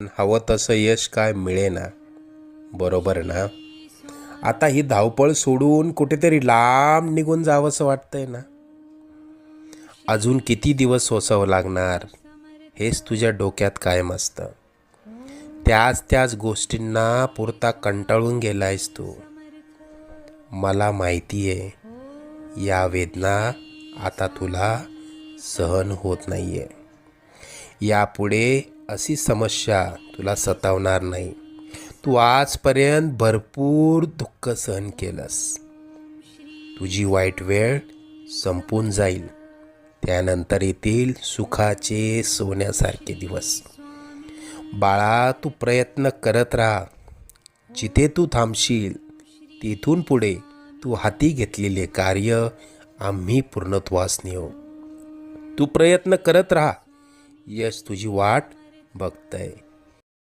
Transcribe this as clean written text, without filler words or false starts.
हवं तसं यश काय मिळेना, बरोबर ना? आता ही धावपळ सोडून कुठेतरी लांब निघून जावंसं वाटतंय ना? अजून किती दिवस सोसावं लागणार हेच तुझ्या डोक्यात कायम असतं. त्याच गोष्टींना पुरता कंटाळून गेलायस तू. मला माहिती आहे या वेदना आता तुला सहन होत नाहीये. यापुढे अशी समस्या तुला सतावणार नाही. तू आजपर्यंत भरपूर दुःख सहन केलंस. तुझी वाईट वेळ संपून जाईल. त्यानंतर येतील सुखाचे सोन्यासारखे दिवस. बाळा, तू प्रयत्न करत राहा. जिथे तू थांबशील तिथून पुढे तू हाती घेतलेले कार्य आम्ही पूर्णत्वास नेऊ. तू प्रयत्न करत राहा. यश तुझी वाट बघतंय.